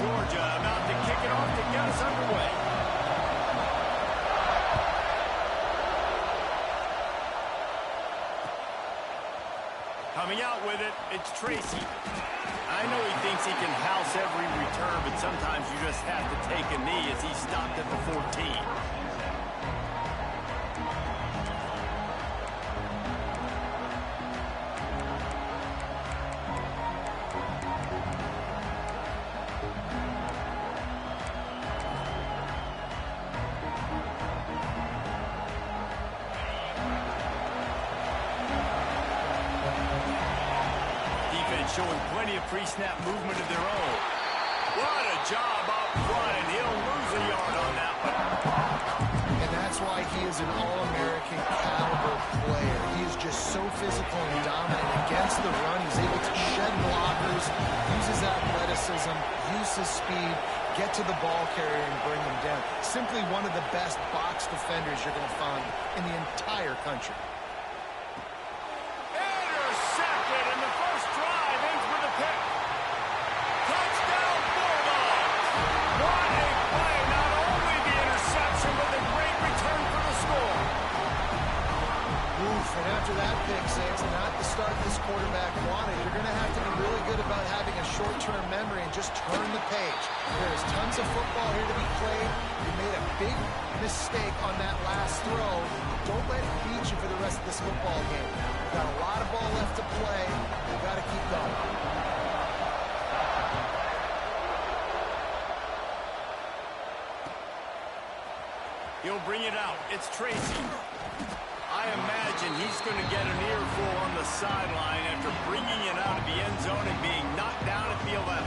Georgia about to kick it off to get us underway. Coming out with it, it's Tracy. I know he thinks he can house every return, but sometimes you just have to take a knee as he stopped at the 14. Showing plenty of pre-snap movement of their own. What a job up front, and he'll lose a yard on that one. And that's why he is an All-American caliber player. He is just so physical and dominant against the run. He's able to shed blockers, use his athleticism, use his speed, get to the ball carrier and bring him down. Simply one of the best box defenders you're going to find in the entire country. And after that pick six, not the start this quarterback wanted. You're going to have to be really good about having a short-term memory and just turn the page. There's tons of football here to be played. You made a big mistake on that last throw. Don't let it beat you for the rest of this football game. You've got a lot of ball left to play. You've got to keep going. He'll bring it out. It's Tracy. I imagine he's going to get an earful on the sideline after bringing it out of the end zone and being knocked down at the 11.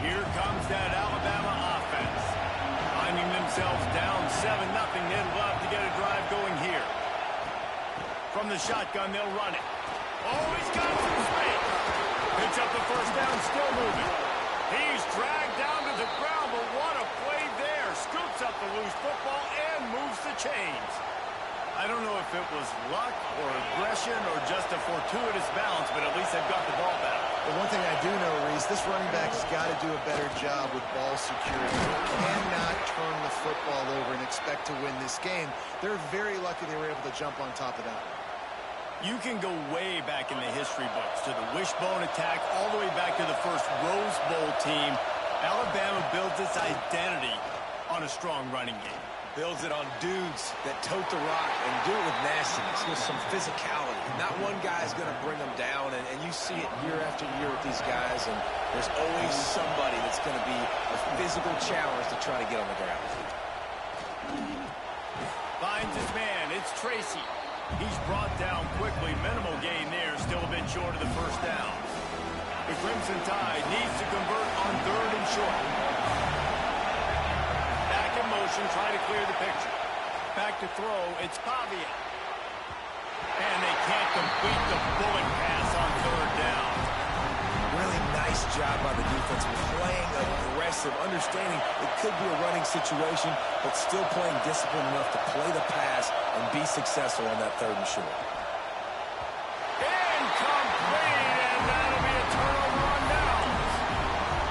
Here comes that Alabama offense. Finding themselves down 7-0, they'd love to get a drive going here. From the shotgun, they'll run it. Oh, he's got some space. Picks up the first down, still moving. He's dragged down to the ground, but what a play there. Scoops up the loose football and moves the chains. I don't know if it was luck or aggression or just a fortuitous bounce, but at least they've got the ball back. But one thing I do know, Reese, this running back has got to do a better job with ball security. He cannot turn the football over and expect to win this game. They're very lucky they were able to jump on top of that. You can go way back in the history books to the wishbone attack, all the way back to the first Rose Bowl team. Alabama builds its identity on a strong running game. Builds it on dudes that tote the rock and do it with nastiness, with some physicality. Not one guy's going to bring them down, and you see it year after year with these guys, and there's always somebody that's going to be a physical challenge to try to get on the ground. Finds his man. It's Tracy. He's brought down quickly. Minimal gain there. Still a bit short of the first down. The Crimson Tide needs to convert on 3rd and short. Back in motion, try to clear the picture. Back to throw. It's Pavia. And they can't complete the bullet pass on 3rd down. Really nice job by the defense, playing aggressive, understanding it could be a running situation, but still playing disciplined enough to play the pass and be successful on that 3rd and short. Incomplete, and that'll be a turnover on downs.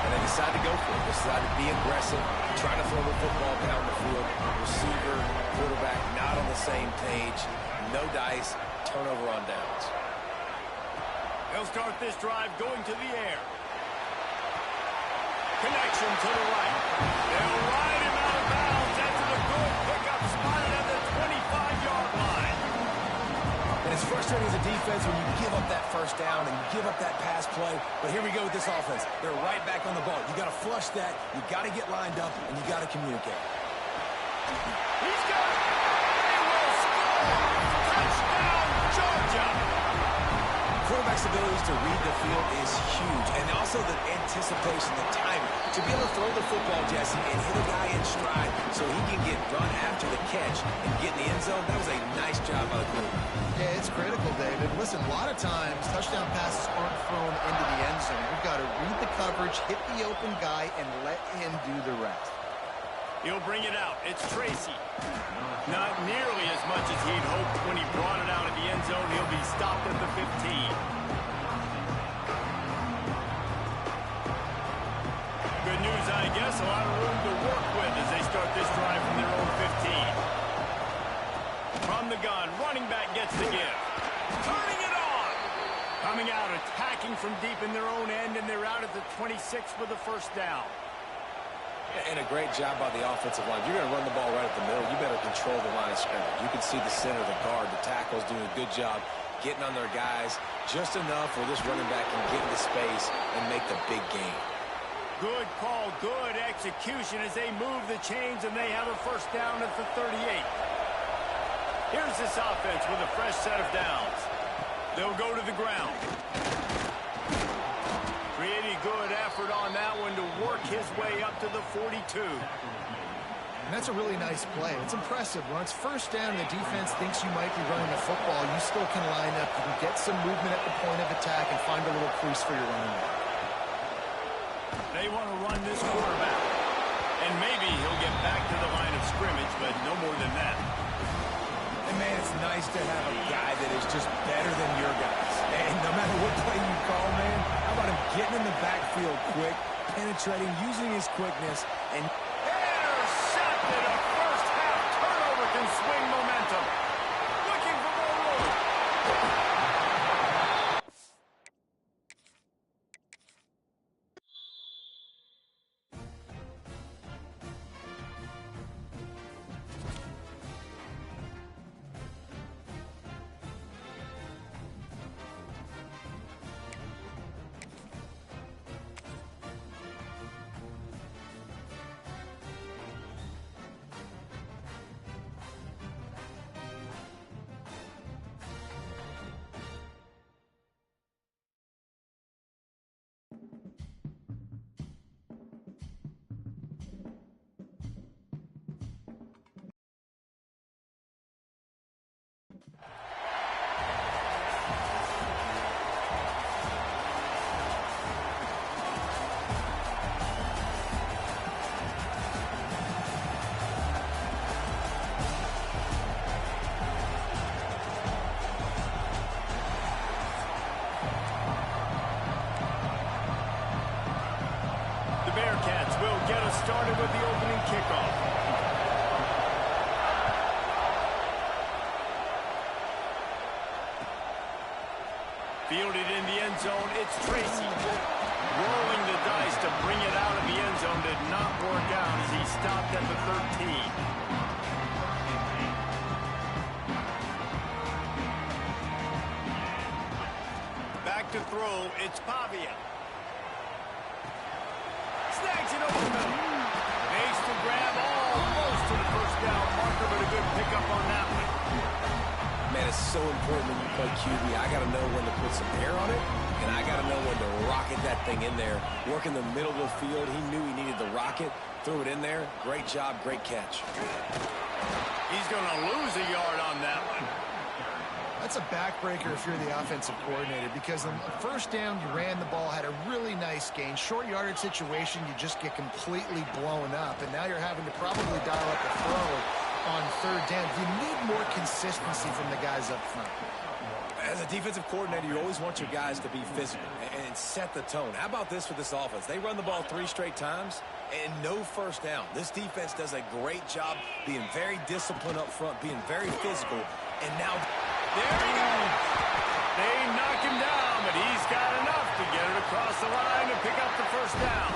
And they decide to go for it. They decide to be aggressive, try to throw the football down the field. Receiver, quarterback not on the same page. No dice, turnover on downs. They'll start this drive going to the air. Connection to the right. They'll ride him out of bounds after the good pickup spotted at the 25-yard line. And it's frustrating as a defense when you give up that first down and you give up that pass play. But here we go with this offense. They're right back on the ball. You got to flush that. You got to get lined up, and you got to communicate. He's got it. They will score. Touchdown, Georgia. Quarterback's abilities to read the field is huge, and also the anticipation, the timing. To be able to throw the football, Jesse, and hit a guy in stride so he can get run after the catch and get in the end zone, that was a nice job by the quarterback. Yeah, it's critical, David. Listen, a lot of times touchdown passes aren't thrown into the end zone. You've got to read the coverage, hit the open guy, and let him do the rest. He'll bring it out. It's Tracy. Not nearly as much as he'd hoped when he brought it out of the end zone. He'll be stopped at the 15. Good news, I guess. A lot of room to work with as they start this drive from their own 15. From the gun, running back gets the give. Turning it on. Coming out, attacking from deep in their own end, and they're out at the 26 for the first down. And a great job by the offensive line. If you're going to run the ball right at the middle, you better control the line of scrimmage. You can see the center, the guard, the tackles doing a good job getting on their guys just enough where this running back can get into space and make the big gain. Good call, good execution as they move the chains, and they have a first down at the 38. Here's this offense with a fresh set of downs. They'll go to the ground. Pretty good effort on that one to work his way up to the 42. And that's a really nice play. It's impressive. When it's first down and the defense thinks you might be running the football, you still can line up. You can get some movement at the point of attack and find a little crease for your running back. They want to run this quarterback. And maybe he'll get back to the line of scrimmage, but no more than that. And, man, it's nice to have a guy that is just better than your guys. And no matter what play you call, man, how about him getting in the backfield quick, penetrating, using his quickness, and intercepted. A first half turnover can swing momentum. Looking for more room. Bearcats will get us started with the opening kickoff. Fielded in the end zone, it's Tracy. Rolling the dice to bring it out of the end zone did not work out as he stopped at the 13. Back to throw, it's Pavia. Snags it over the middle. Makes the grab almost to the first down marker, but a good pickup on that one. man, it's so important when you play QB. I got to know when to put some air on it, and I got to know when to rocket that thing in there. Work in the middle of the field. He knew he needed the rocket. Threw it in there. Great job, great catch. He's going to lose a yard on that one. That's a backbreaker if you're the offensive coordinator, because on the first down, you ran the ball, had a really nice gain. Short yardage situation, you just get completely blown up, and now you're having to probably dial up a throw on third down. You need more consistency from the guys up front. As a defensive coordinator, you always want your guys to be physical and set the tone. How about this for this offense? They run the ball 3 straight times and no first down. This defense does a great job being very disciplined up front, being very physical, and now there he goes. They knock him down, but he's got enough to get it across the line and pick up the first down.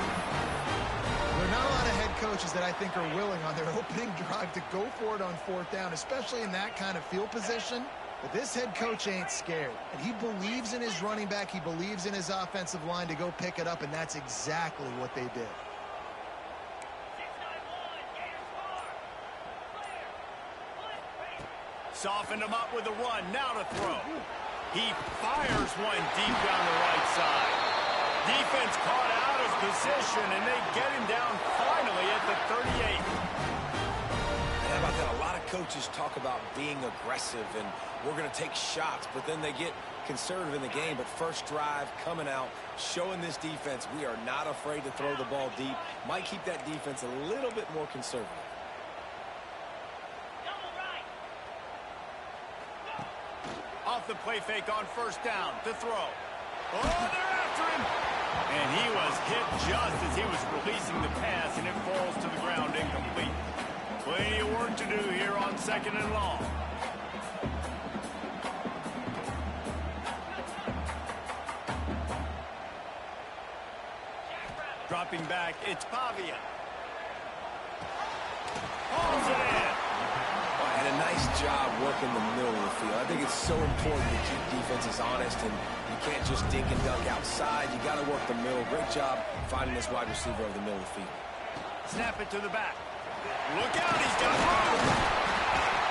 There are not a lot of head coaches that I think are willing on their opening drive to go for it on fourth down, especially in that kind of field position. But this head coach ain't scared. And he believes in his running back. He believes in his offensive line to go pick it up, and that's exactly what they did. Softened him up with a run. Now to throw. He fires one deep down the right side. Defense caught out his position, and they get him down finally at the 38. how about that? A lot of coaches talk about being aggressive and we're going to take shots, but then they get conservative in the game. But first drive, coming out, showing this defense we are not afraid to throw the ball deep. Might keep that defense a little bit more conservative. Off the play fake on first down to throw. Oh, they're after him. And he was hit just as he was releasing the pass, and it falls to the ground incomplete. Plenty of work to do here on second and long. Dropping back, it's Pavia. Hauls it in. And a nice job working the middle of the field. I think it's so important to keep defenses honest, and you can't just dink and dunk outside. You got to work the middle. Great job finding this wide receiver over the middle of the field. Snap it to the back. Look out, he's got room.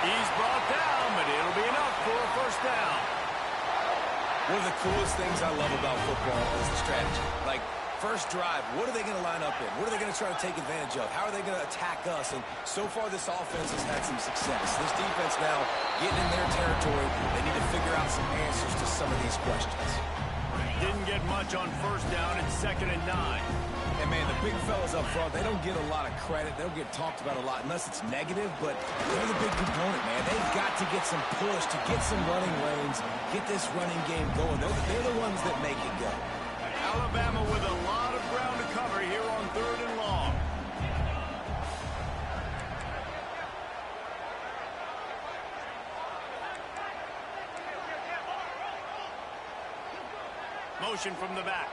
He's brought down, but it'll be enough for a first down. One of the coolest things I love about football is the strategy. Like, first drive, what are they going to line up in? What are they going to try to take advantage of? How are they going to attack us? And so far, this offense has had some success. This defense now getting in their territory. They need to figure out some answers to some of these questions. Didn't get much on first down. It's 2nd and 9. And, man, the big fellas up front, they don't get a lot of credit. They don't get talked about a lot unless it's negative, but they're the big component, man. They've got to get some push, to get some running lanes, get this running game going. They're the ones that make it go. Alabama with a lot of ground to cover here on 3rd and long. Motion from the back.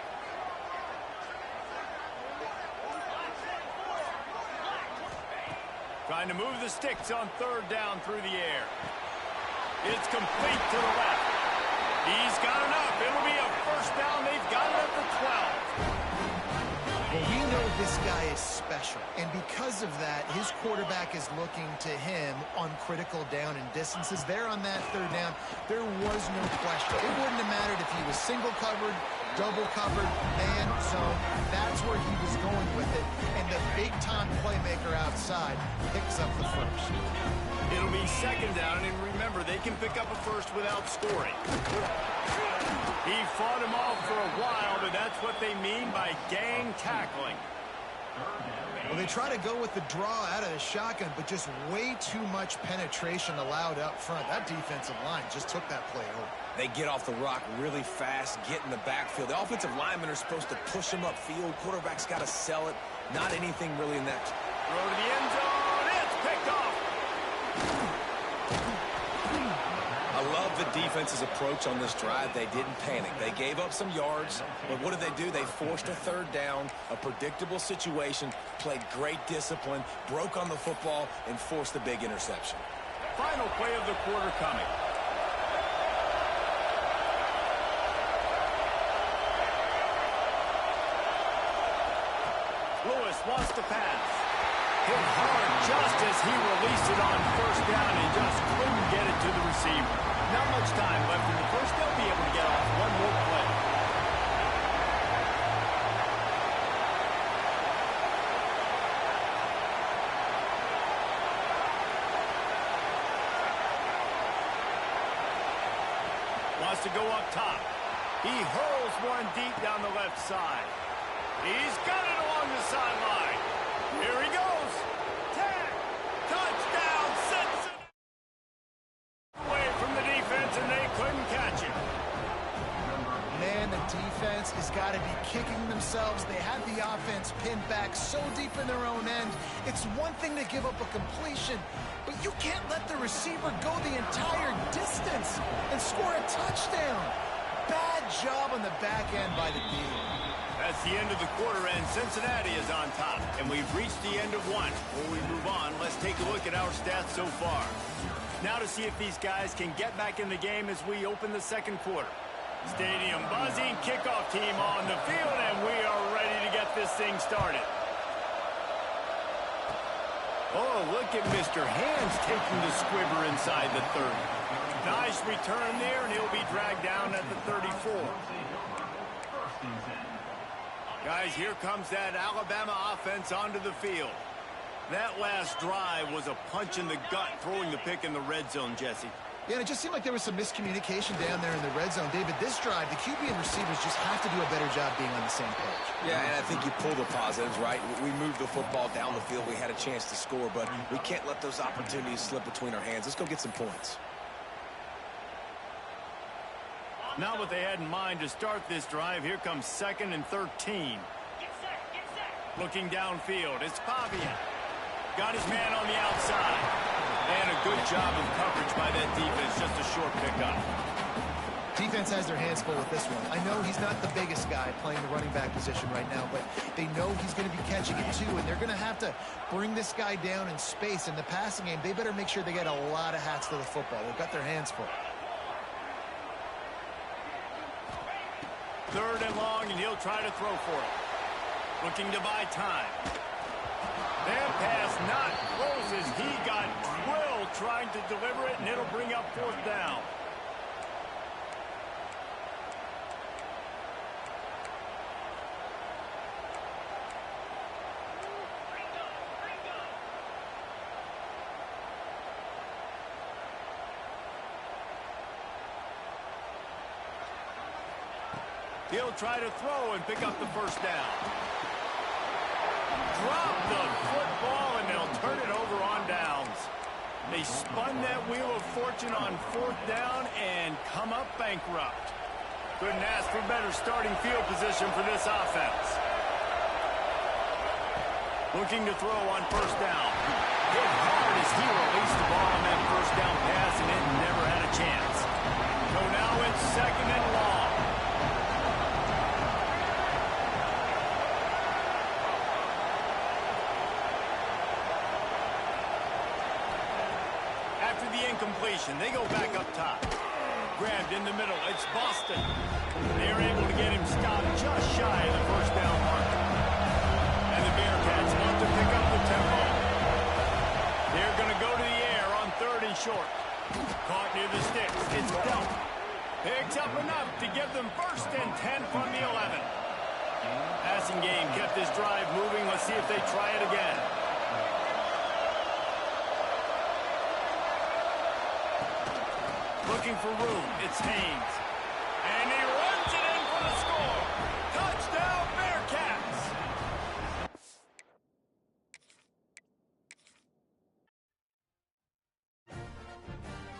Trying to move the sticks on 3rd down through the air. It's complete to the left. He's got enough. It'll be a first down. They've got it at the 12. Well, we know this guy is special, and because of that, his quarterback is looking to him on critical down and distances. There on that 3rd down, there was no question. It wouldn't have mattered if he was single covered, double covered, man, zone. That's where he was going with it, and the big-time playmaker outside picks up the first. It'll be 2nd down, and remember, they can pick up a first without scoring. He fought him off for a while, but that's what they mean by gang tackling. Well, they try to go with the draw out of the shotgun, but just way too much penetration allowed up front. That defensive line just took that play over. They get off the rock really fast, get in the backfield. The offensive linemen are supposed to push them upfield. Quarterback's got to sell it. Not anything really in that. Throw to the end zone. It's picked off. I love the defense's approach on this drive. They didn't panic. They gave up some yards, but what did they do? They forced a 3rd down, a predictable situation, played great discipline, broke on the football, and forced the big interception. Final play of the quarter coming. Lewis wants to pass. Hit hard just as he released it on first down and just couldn't get it to the receiver. Not much time left in the first. They'll be able to get off one more play. Wants to go up top. He hurls one deep down the left side. He's got it along the sideline. Here he goes. 10. Touchdown. Sets it away from the defense, and they couldn't catch him. Man, the defense has got to be kicking themselves. They had the offense pinned back so deep in their own end. It's one thing to give up a completion, but you can't let the receiver go the entire distance and score a touchdown. Bad job on the back end by the D. That's the end of the quarter, and Cincinnati is on top. And we've reached the end of one. Before we move on, let's take a look at our stats so far. Now to see if these guys can get back in the game as we open the second quarter. Stadium buzzing, kickoff team on the field, and we are ready to get this thing started. Oh, look at Mr. Hands taking the squibber inside the 30. Nice return there, and he'll be dragged down at the 34. Guys, here comes that Alabama offense onto the field. That last drive was a punch in the gut, throwing the pick in the red zone, Jesse. Yeah, and it just seemed like there was some miscommunication down there in the red zone. David, this drive, the QB and receivers just have to do a better job being on the same page. Yeah, and I think you pull the positives, right? We moved the football down the field. We had a chance to score, but we can't let those opportunities slip between our hands. Let's go get some points. Not what they had in mind to start this drive. Here comes 2nd and 13. Looking downfield, it's Fabian. Got his man on the outside. And a good job of coverage by that defense. Just a short pickup. Defense has their hands full with this one. I know he's not the biggest guy playing the running back position right now, but they know he's going to be catching it too, and they're going to have to bring this guy down in space. In the passing game, they better make sure they get a lot of hats to the football. They've got their hands full. 3rd and long, and he'll try to throw for it. Looking to buy time. That pass not close as he got drilled trying to deliver it, and it'll bring up 4th down. He'll try to throw and pick up the 1st down. Drop the football, and they'll turn it over on downs. They spun that wheel of fortune on 4th down and come up bankrupt. Couldn't ask for better starting field position for this offense. Looking to throw on 1st down. Hit hard as he released the ball on that 1st down pass, and it never had a chance. So now it's 2nd and long. Completion. They go back up top. Grabbed in the middle. It's Boston. They're able to get him stopped just shy of the 1st down mark. And the Bearcats want to pick up the tempo. They're going to go to the air on 3rd and short. Caught near the sticks. It's Delp. Picks up enough to give them 1st and 10 from the 11. Passing game kept this drive moving. Let's see if they try it again. Looking for room. It's Haynes. And